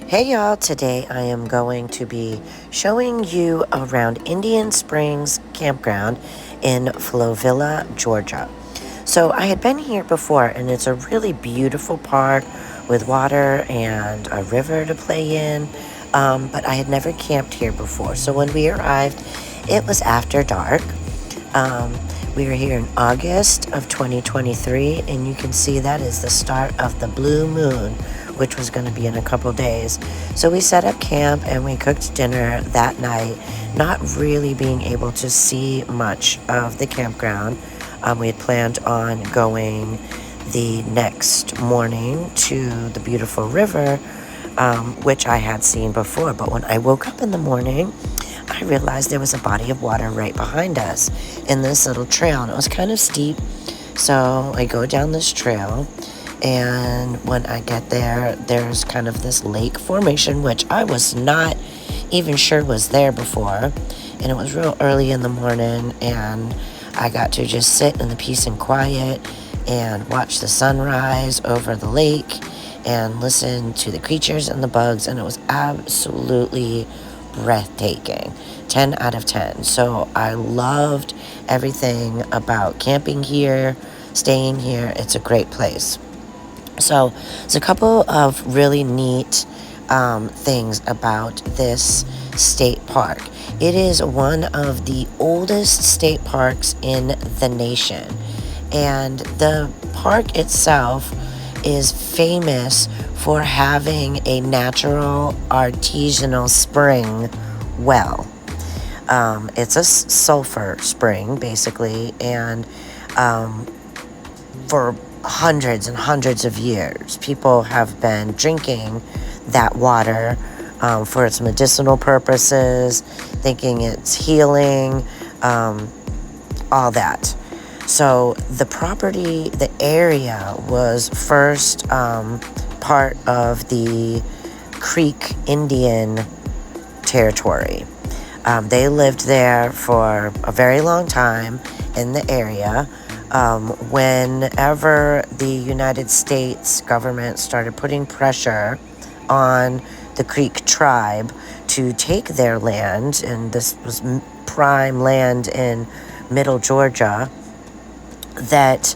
Hey y'all, today I am going to be showing you around Indian Springs Campground in Flovilla, Georgia. So I had been here before and it's a really beautiful park with water and a river to play in, but I had never camped here before. So when we arrived, it was after dark. We were here in August of 2023 and you can see that is the start of the blue moon, which was going to be in a couple days. So we set up camp and we cooked dinner that night, not really being able to see much of the campground. We had planned on going the next morning to the beautiful river, which I had seen before. But when I woke up in the morning, I realized there was a body of water right behind us in this little trail, and it was kind of steep. So I go down this trail, and when I get there, there's kind of this lake formation, which I was not even sure was there before. And it was real early in the morning, and I got to just sit in the peace and quiet and watch the sunrise over the lake and listen to the creatures and the bugs, and it was absolutely breathtaking. 10 out of 10. So I loved everything about camping here, staying here. It's a great place. So it's a couple of really neat things about this state park. It is one of the oldest state parks in the nation, and the park itself is famous for having a natural artisanal spring well. It's a sulfur spring, basically, and for hundreds and hundreds of years, people have been drinking that water for its medicinal purposes, thinking it's healing, all that. So the property, the area was first part of the Creek Indian territory. They lived there for a very long time in the area. Whenever the United States government started putting pressure on the Creek tribe to take their land, and this was prime land in middle Georgia, that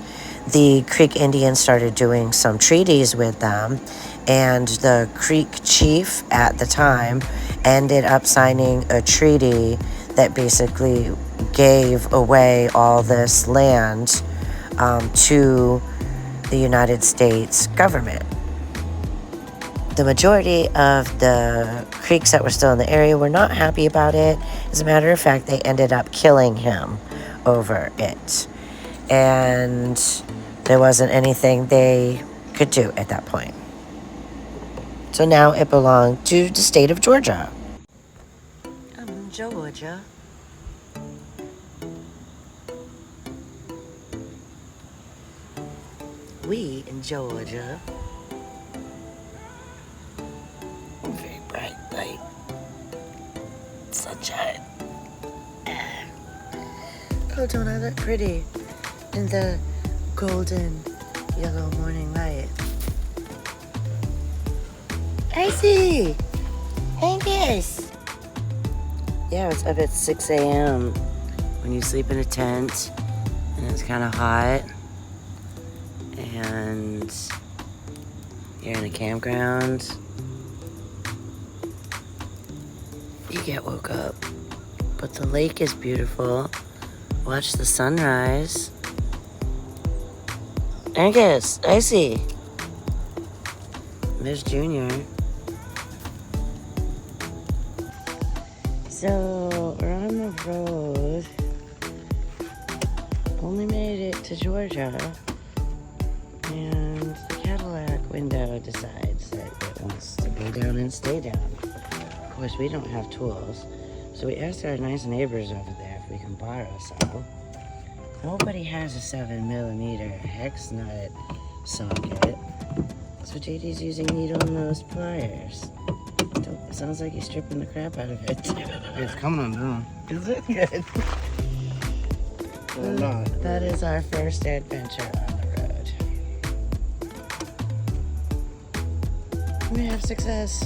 the Creek Indians started doing some treaties with them, and the Creek chief at the time ended up signing a treaty that basically gave away all this land to the United States government. The majority of the Creeks that were still in the area were not happy about it. As a matter of fact, they ended up killing him over it. And there wasn't anything they could do at that point. So now it belonged to the state of Georgia. I'm in Georgia. We in Georgia. Very bright light. Sunshine. Oh, don't I look pretty in the golden yellow morning light? Icy! Angus! Yeah, it's up at 6 a.m. when you sleep in a tent and it's kind of hot and you're in a campground. You get woke up. But the lake is beautiful. Watch the sunrise. Angus, Icy. There's Junior. So we're on the road. Only made it to Georgia, and the Cadillac window decides that it wants to go down and stay down. Of course, we don't have tools, so we asked our nice neighbors over there if we can borrow some. Nobody has a 7mm hex nut socket, so JD's using needle nose pliers. It sounds like he's stripping the crap out of it. It's coming undone. Is it good? Or not. That is our first adventure on the road. We have success.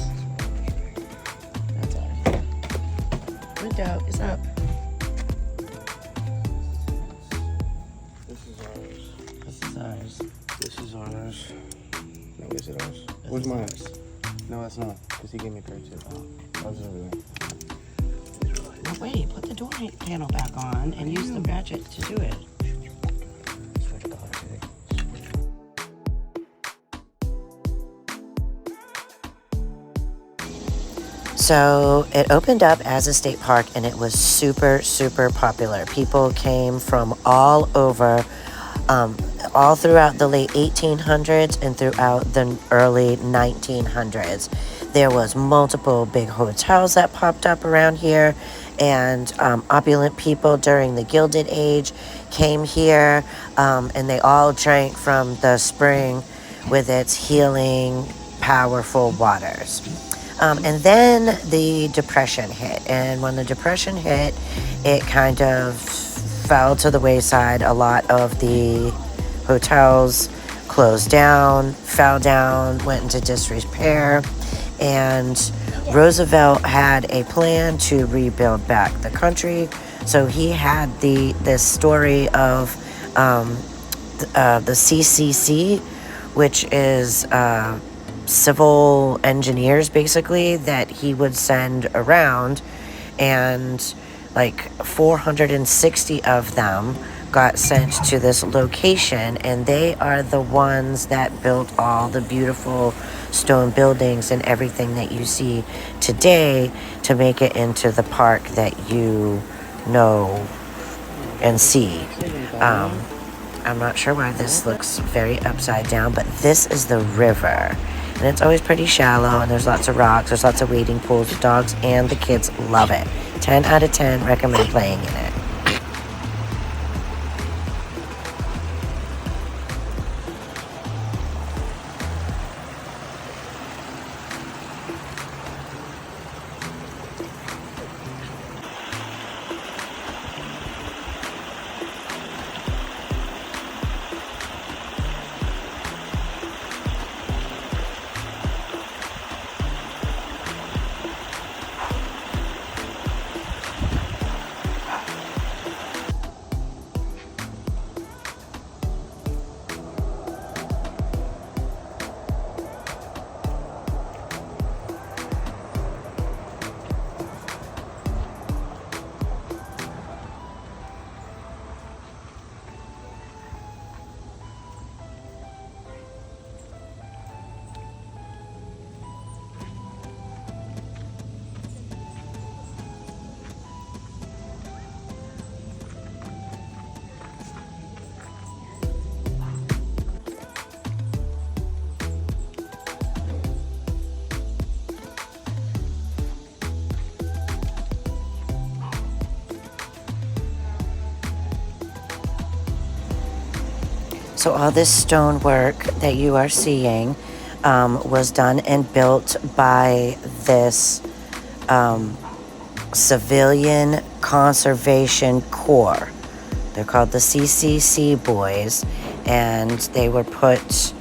window is up. This is ours. This is ours. This is ours. No, is it ours? This Where's is mine? ours. No, that's not. Because he gave me a pair too. Oh, ours is over there. No, wait, put the door panel back on and use the ratchet to do it. So it opened up as a state park and it was super, super popular. People came from all over, all throughout the late 1800s and throughout the early 1900s. There was multiple big hotels that popped up around here, and opulent people during the Gilded Age came here, and they all drank from the spring with its healing, powerful waters. And then the Depression hit. And when the Depression hit, it kind of fell to the wayside. A lot of the hotels closed down, fell down, went into disrepair. And Roosevelt had a plan to rebuild back the country. So he had this story of the CCC, which is civil engineers basically that he would send around, and like 460 of them got sent to this location, and they are the ones that built all the beautiful stone buildings and everything that you see today to make it into the park that you know and see. I'm not sure why this looks very upside down, but this is the river. And it's always pretty shallow, and there's lots of rocks, there's lots of wading pools. The dogs and the kids love it. 10 out of 10 recommend playing in it. So all this stonework that you are seeing was done and built by this Civilian Conservation Corps. They're called the CCC boys, and they were put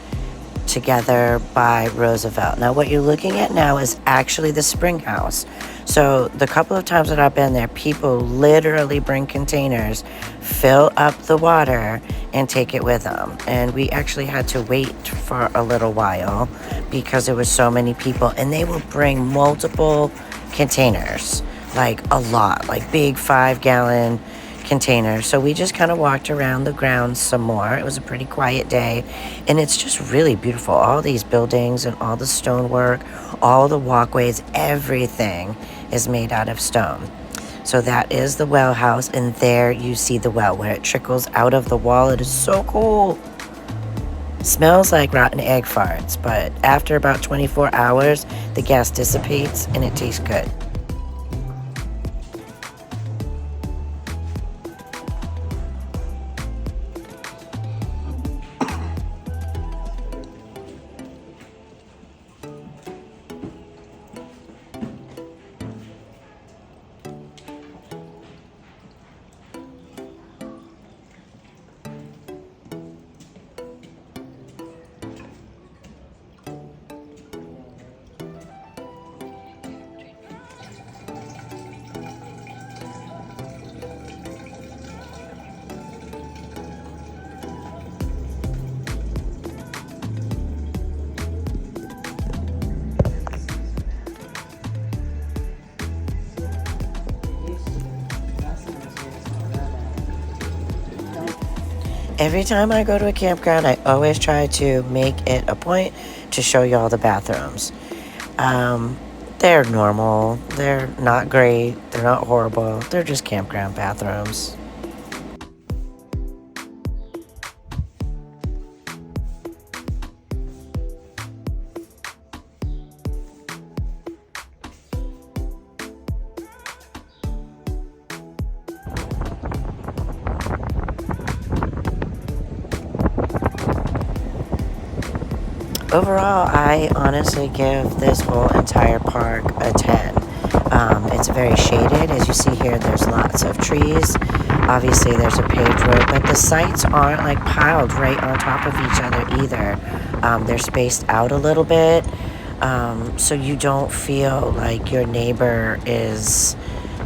together by Roosevelt. Now what you're looking at now is actually the spring house. So the couple of times that I've been there, people literally bring containers, fill up the water, and take it with them. And we actually had to wait for a little while because there was so many people, and they will bring multiple containers, like a lot, like big 5-gallon containers. So we just kind of walked around the grounds some more. It was a pretty quiet day, and it's just really beautiful. All these buildings and all the stonework, all the walkways, everything is made out of stone. So that is the well house, and there you see the well where it trickles out of the wall. It is so cool. Smells like rotten egg farts, but after about 24 hours, the gas dissipates and it tastes good. Every time I go to a campground, I always try to make it a point to show you all the bathrooms. Um, they're normal. They're not great. They're not horrible. They're just campground bathrooms. Overall, I honestly give this whole entire park a 10. It's very shaded. As you see here, there's lots of trees. Obviously, there's a paved road, but the sites aren't like piled right on top of each other either. They're spaced out a little bit, so you don't feel like your neighbor is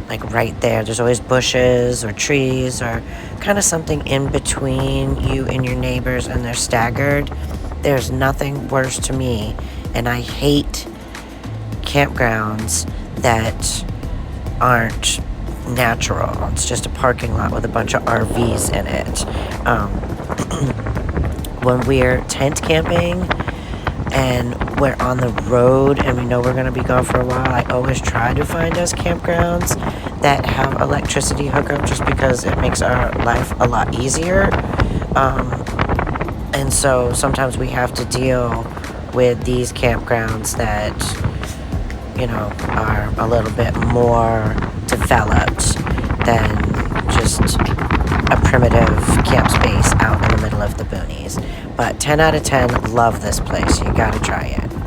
like right there. There's always bushes or trees or kind of something in between you and your neighbors, and they're staggered. There's nothing worse to me, and I hate campgrounds that aren't natural. It's just a parking lot with a bunch of RVs in it. When we're tent camping and we're on the road and we know we're going to be gone for a while, I always try to find us campgrounds that have electricity hookup just because it makes our life a lot easier. And so sometimes we have to deal with these campgrounds that, are a little bit more developed than just a primitive camp space out in the middle of the boonies. But 10 out of 10, love this place. You gotta try it.